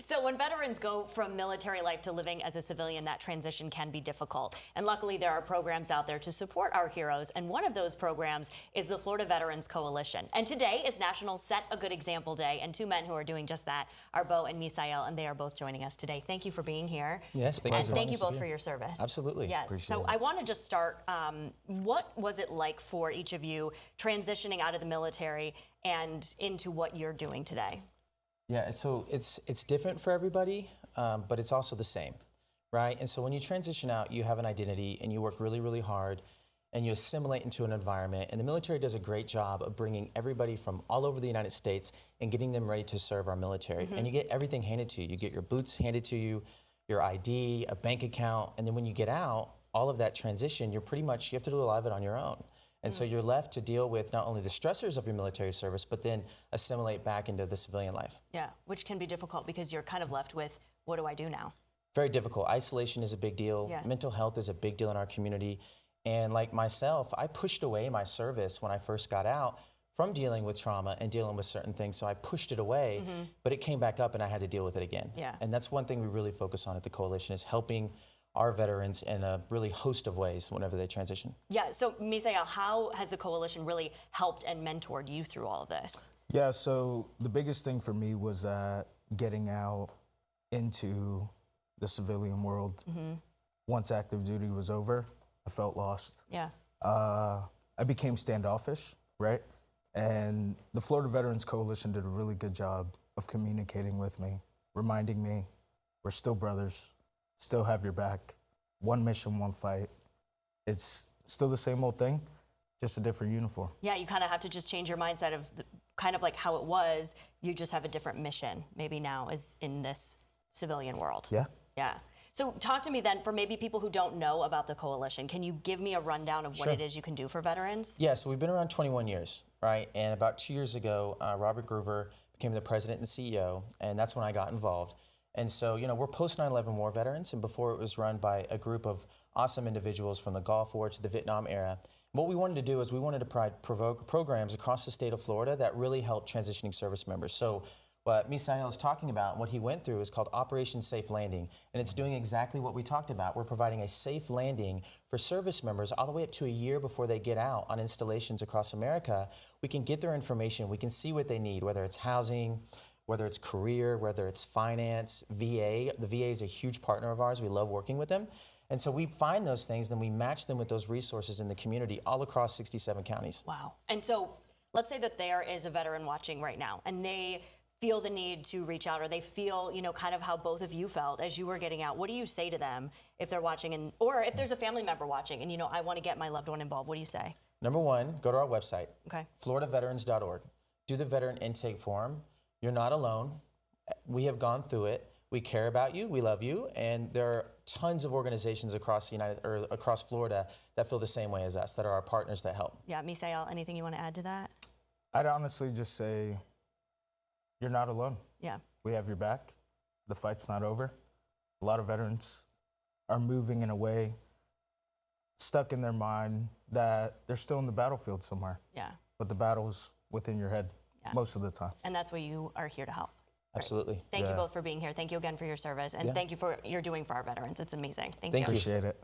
So when veterans go from military life to living as a civilian, that transition can be difficult. And luckily, there are programs out there to support our heroes. And one of those programs is the Florida Veterans Coalition. And today is National Set a Good Example Day. And two men who are doing just that are Bo and Misael, and they are both joining us today. Thank you for being here. Yes, thank you. And thank you both for your service. Absolutely. Yes. Appreciate So it. I want to just start. What was it like for each of you transitioning out of the military and into what you're doing today? Yeah, so it's different for everybody, but it's also the same, right? And so when you transition out, you have an identity and you work really, really hard and you assimilate into an environment. And the military does a great job of bringing everybody from all over the United States and getting them ready to serve our military. And you get everything handed to you. You get your boots handed to you, your ID, a bank account. And then when you get out, all of that transition, you have to do a lot of it on your own. And so you're left to deal with not only the stressors of your military service, but then assimilate back into the civilian life. Yeah, which can be difficult because you're kind of left with, what do I do now? Very difficult. Isolation is a big deal. Yeah. Mental health is a big deal in our community. And like myself, I pushed away my service when I first got out from dealing with trauma and dealing with certain things. So I pushed it away, but it came back up and I had to deal with it again. Yeah. And that's one thing we really focus on at the Coalition is helping our veterans in a really host of ways whenever they transition. Yeah, so Misael, how has the Coalition really helped and mentored you through all of this? Yeah, so the biggest thing for me was getting out into the civilian world. Once active duty was over, I felt lost. Yeah. I became standoffish, right? And the Florida Veterans Coalition did a really good job of communicating with me, reminding me we're still brothers, still have your back, one mission, one fight. It's still the same old thing, just a different uniform. Yeah, you kind of have to just change your mindset of kind of like how it was. You just have a different mission maybe now is in this civilian world. Yeah. Yeah. So talk to me then, for maybe people who don't know about the Coalition, can you give me a rundown of what Sure. it is you can do for veterans? Yeah, so we've been around 21 years, right? And about 2 years ago, Robert Groover became the president and CEO, and that's when I got involved. And so, we're post 9/11 war veterans, and before it was run by a group of awesome individuals from the Gulf War to the Vietnam era. What we wanted to do is we wanted to provide programs across the state of Florida that really help transitioning service members. So what Misael is talking about and what he went through is called Operation Safe Landing, and it's doing exactly what we talked about. We're providing a safe landing for service members all the way up to a year before they get out on installations across America. We can get their information, we can see what they need, whether it's housing, whether it's career, whether it's finance, VA. The VA is a huge partner of ours. We love working with them. And so we find those things, then we match them with those resources in the community all across 67 counties. Wow. And so let's say that there is a veteran watching right now and they feel the need to reach out, or they feel, kind of how both of you felt as you were getting out. What do you say to them if they're watching, or if there's a family member watching and, I want to get my loved one involved? What do you say? Number one, go to our website, Okay. floridaveterans.org. Do the veteran intake form. You're not alone. We have gone through it. We care about you. We love you. And there are tons of organizations across across Florida that feel the same way as us, that are our partners that help. Yeah, Misael, anything you want to add to that? I'd honestly just say, you're not alone. Yeah. We have your back. The fight's not over. A lot of veterans are moving in a way, stuck in their mind, that they're still in the battlefield somewhere. Yeah. But the battle's within your head most of the time. And that's where you are here to help. Absolutely. Thank you both for being here. Thank you again for your service. And thank you for what you're doing for our veterans. It's amazing. Thank you. Thank you. Appreciate it.